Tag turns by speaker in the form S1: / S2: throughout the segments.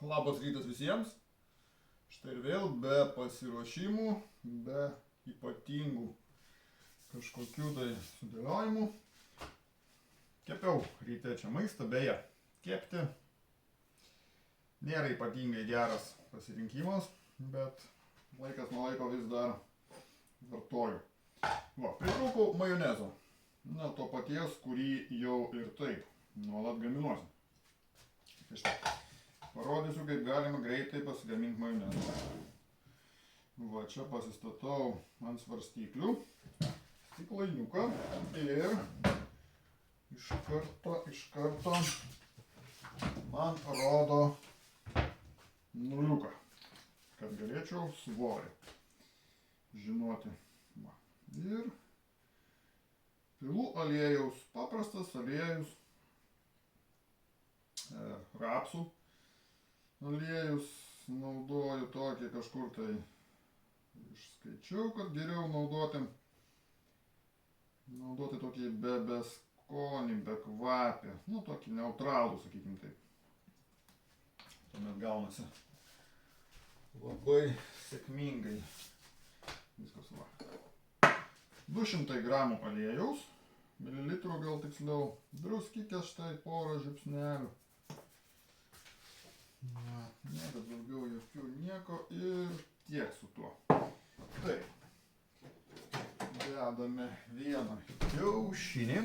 S1: Labas rytas visiems. Štai ir vėl be pasiruošimų, be ypatingų kažkokių tai sudėliojimų. Kepiau ryte čia maistą, beje, kepti nėra ypatingai geras pasirinkimas, bet laikas nuo laiko vis dar vartoju. Va, pritrūkau majonezo. Na, to paties, kurį jau ir taip nuolat gaminuosi. Tai štai, parodysiu, kaip galima greitai pasigaminti majonezą. Va, čia pasistatau ant svarstyklių stiklainiuką ir iš karto man rodo nuliuką, kad galėčiau svorį žinoti. Va. Ir pilu aliejaus, paprastas aliejus, rapsų aliejus, naudoju tokį kažkur tai išskaičiau, kad geriau naudoti tokį be skonį, be kvapį, nu tokį neutralų, sakykim taip. Tuomet gaunasi labai sėkmingai viskas va. 200 gramų aliejaus, mililitrų gal tiksliau, druskikės štai porą žiupsnelių. Niekas daugiau jokių nieko ir tiek su tuo. Taip, dedame vieną kiaušinį.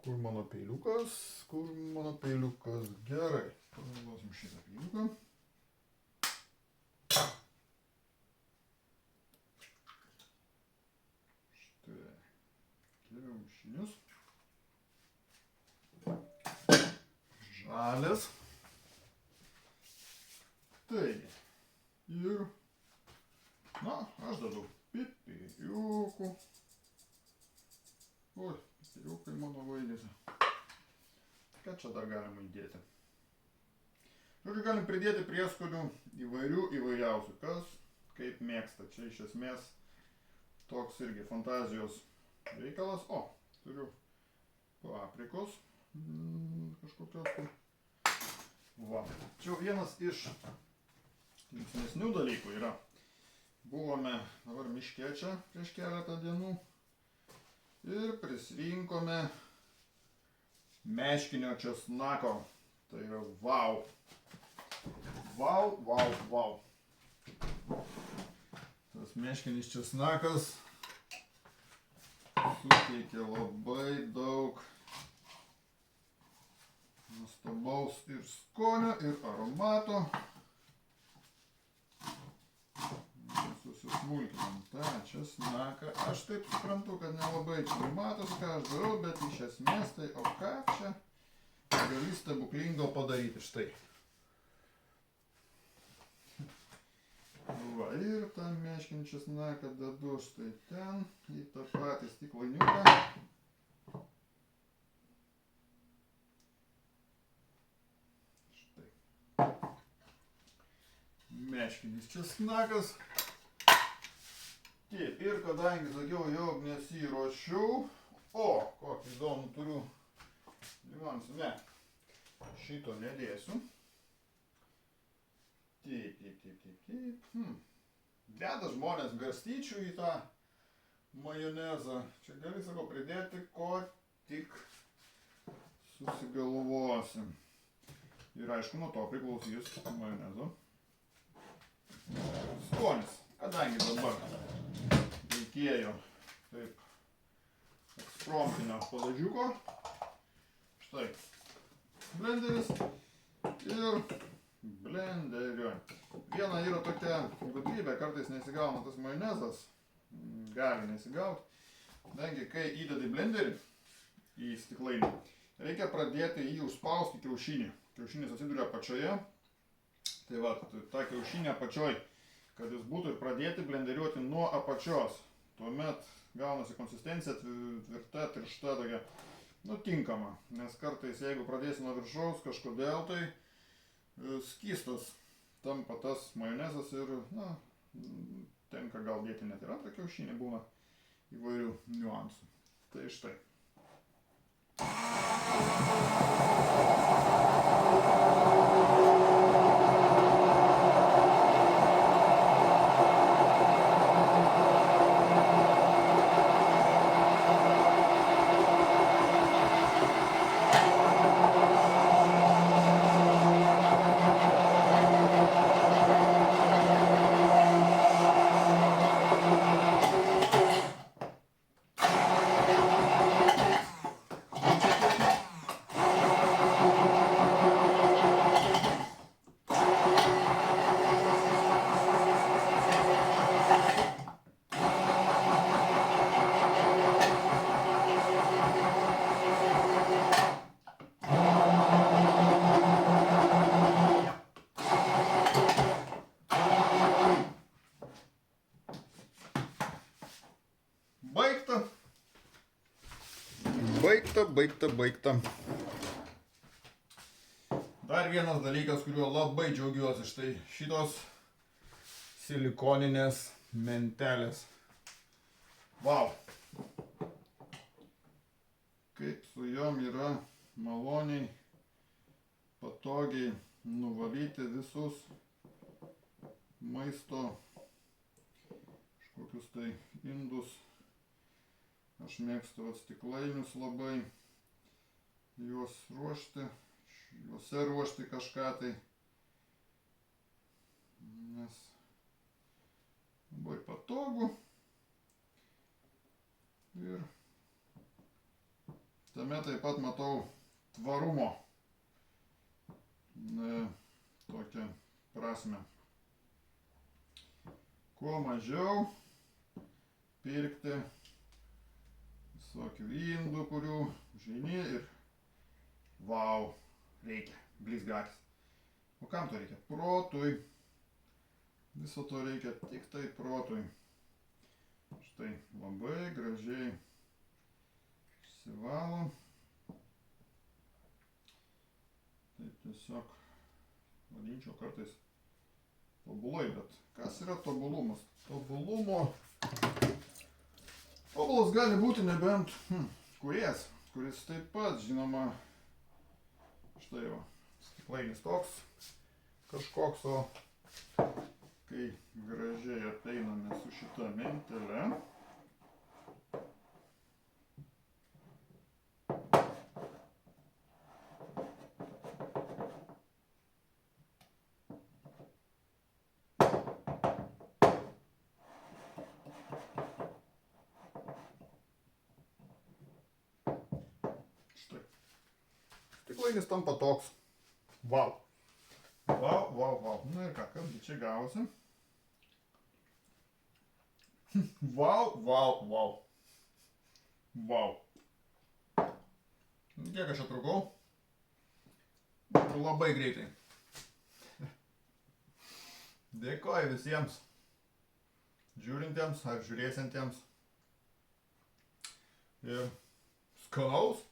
S1: Kur mano peiliukas? Gerai, panaudosim šitą peiliuką. Kiaušinius. Žalias. Taigi. Ir, na, aš dadau pipiriukų. Oi, pipiriukai mano vaidėsi. Ką čia dar galima įdėti? Žodžiu, galim pridėti prieskonių įvairiausių, kas kaip mėgsta. Čia iš esmės toks irgi fantazijos reikalas. O, turiu paprikos kažkokios tai. Va. Čia vienas iš linksmesnių dalykų yra. Buvome dabar miške čia prieš keletą dienų ir prisirinkome meškinio česnako. Tai yra vau. Vau. Tas meškinis česnakas suteikia labai daug nuostabaus ir skonio, ir aromato. Susismulkinam tą česnaką. Aš taip suprantu, kad nelabai čia matos, ką aš darau, bet iš esmės tai, o ką čia gali stebuklingo padaryti, štai. Va, ir tą meškinį česnaką dedu štai ten, į tą patį stiklainiuką. Štai. Meškinis česnakas. Taip, ir kadangi sakiau, jog nesiruošiau, kokį įdomų turiu niuansą, ne, šito nedėsiu. Taip. Deda žmonės garstyčių į tą majonezą. Čia gali, sakau, pridėti, ko tik susigalvosim. Ir aišku, nuo to priklausys majonezo skonis. Kadangi dabar reikėjo taip ekspromptinio padažiuko, štai blenderis ir blenderio. Viena yra tokia gudrybė, kartais nesigauna tas majonezas, gali nesigauti, kadangi kai įdedi blenderį į stiklainį, reikia pradėti jį užspausti kiaušinį. Kiaušinis atsiduria apačioje, tai va, tą kiaušinį apačioj, kad jis būtų ir pradėti blenderiuoti nuo apačios. Tuomet gaunasi konsistencija tvirta, tiršta tokia, tinkama. Nes kartais, jeigu pradėsi nuo viršaus, kažkodėl tai skystas tampa tas majonezas ir, tenka gal dėti net ir antrą kiaušinį, būna įvairių niuansų. Tai štai. baigta. Dar vienas dalykas, kuriuo labai džiaugiuosi, štai šitos silikoninės mentelės. Vau! Kaip su jom yra maloniai, patogiai nuvalyti visus maisto kažkokius tai indus. Aš mėgstu stiklainius labai, juose ruošti kažką tai, nes labai patogu ir tame taip pat matau tvarumo tokią prasmę. Kuo mažiau pirkti visokių indų, kurių užeini ir vau, reikia, blizgatis. O kam to reikia? Protui. Viso to reikia tik tai protui. Štai labai gražiai išsivalo. Taip tiesiog vadinčiau kartais tobulai, bet kas yra tobulumas? Tobulas gali būti nebent kūrėjas, kuris taip pat, žinoma, štai va, stiklainis toks kažkoks, o kai gražiai apeiname su šita mentele, stiklainis tampa toks. Vau. Vau. Na ir ką, kasgi čia gavosi? Vau. Kiek aš atrūkau? Labai greitai. Dėkoju visiems žiūrintiems ar žiūrėsintiems. Ir skanaus